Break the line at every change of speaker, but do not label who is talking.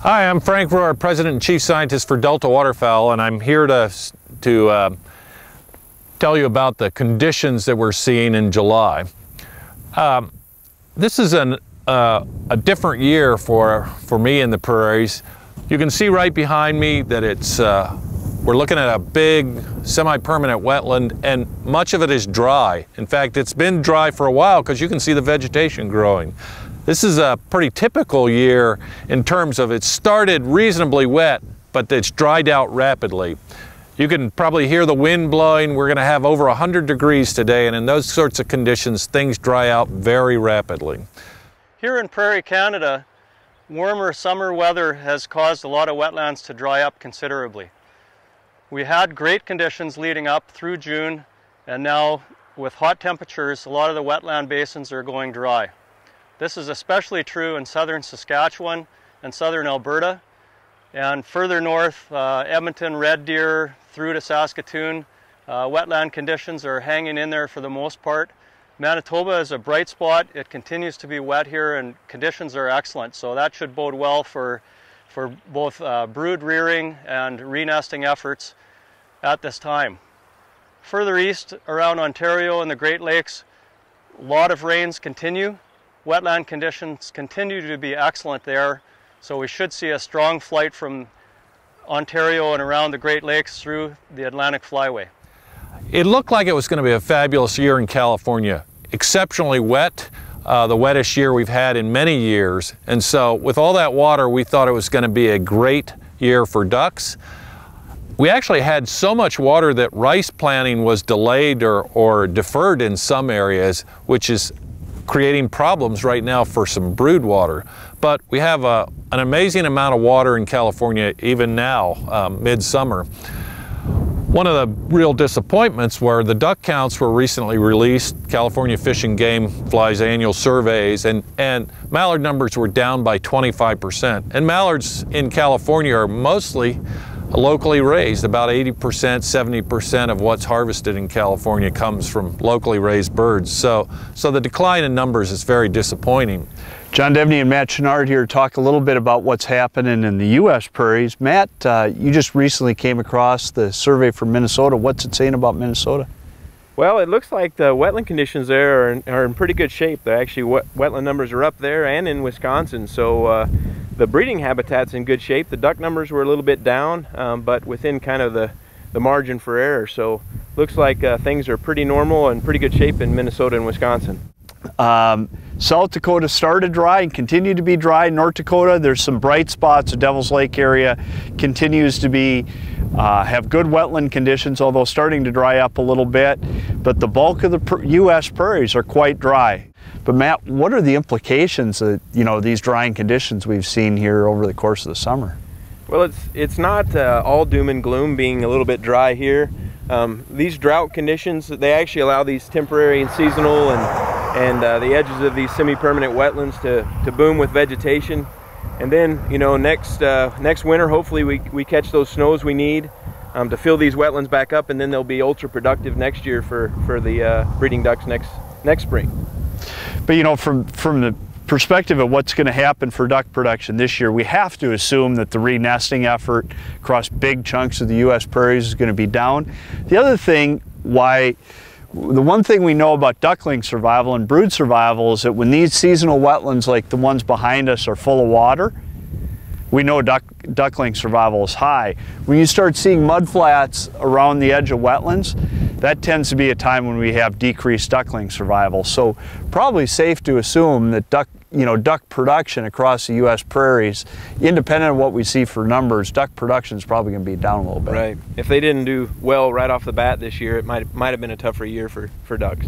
Hi, I'm Frank Rohr, President and Chief Scientist for Delta Waterfowl, and I'm here to tell you about the conditions that we're seeing in July. This is a different year for me in the prairies. You can see right behind me that we're looking at a big semi-permanent wetland, and much of it is dry. In fact, it's been dry for a while because you can see the vegetation growing. This is a pretty typical year in terms of it started reasonably wet, but it's dried out rapidly. You can probably hear the wind blowing. We're going to have over 100 degrees today, and in those sorts of conditions, things dry out very rapidly.
Here in Prairie Canada, warmer summer weather has caused a lot of wetlands to dry up considerably. We had great conditions leading up through June, and now with hot temperatures, a lot of the wetland basins are going dry. This is especially true in southern Saskatchewan and southern Alberta, and further north, Edmonton, Red Deer, through to Saskatoon, wetland conditions are hanging in there for the most part. Manitoba is a bright spot. It continues to be wet here and conditions are excellent, so that should bode well for both brood rearing and re-nesting efforts at this time. Further east around Ontario and the Great Lakes, a lot of rains continue. Wetland conditions continue to be excellent there, so we should see a strong flight from Ontario and around the Great Lakes through the Atlantic Flyway.
It looked like it was going to be a fabulous year in California. Exceptionally wet, the wettest year we've had in many years, and so with all that water we thought it was going to be a great year for ducks. We actually had so much water that rice planting was delayed or deferred in some areas, which is creating problems right now for some brood water. But we have an amazing amount of water in California even now, midsummer. One of the real disappointments were the duck counts were recently released. California Fish and Game flies annual surveys, and mallard numbers were down by 25%. And mallards in California are mostly locally raised. About 80%, 70% of what's harvested in California comes from locally raised birds. So the decline in numbers is very disappointing.
John Devney and Matt Chenard here to talk a little bit about what's happening in the U.S. prairies. Matt, you just recently came across the survey for Minnesota. What's it saying about Minnesota?
Well, it looks like the wetland conditions there are in pretty good shape. They're actually wetland numbers are up there and in Wisconsin, so the breeding habitat's in good shape. The duck numbers were a little bit down, but within kind of the margin for error. So looks like things are pretty normal and pretty good shape in Minnesota and Wisconsin.
South Dakota started dry and continued to be dry. North Dakota, there's some bright spots. The Devil's Lake area continues to be have good wetland conditions, although starting to dry up a little bit. But the bulk of the U.S. prairies are quite dry. But Matt, what are the implications of these drying conditions we've seen here over the course of the summer?
Well, it's not all doom and gloom being a little bit dry here. These drought conditions, they actually allow these temporary and seasonal and the edges of these semi-permanent wetlands to boom with vegetation. And then, next winter, hopefully we catch those snows we need to fill these wetlands back up, and then they'll be ultra productive next year for the breeding ducks next spring.
But from the perspective of what's going to happen for duck production this year, we have to assume that the re-nesting effort across big chunks of the U.S. prairies is going to be down. The other thing, the one thing we know about duckling survival and brood survival is that when these seasonal wetlands like the ones behind us are full of water, we know duckling survival is high. When you start seeing mudflats around the edge of wetlands, that tends to be a time when we have decreased duckling survival. So probably safe to assume that duck production across the U.S. prairies, independent of what we see for numbers, duck production is probably going to be down a little bit.
Right. If they didn't do well right off the bat this year, it might have been a tougher year for ducks.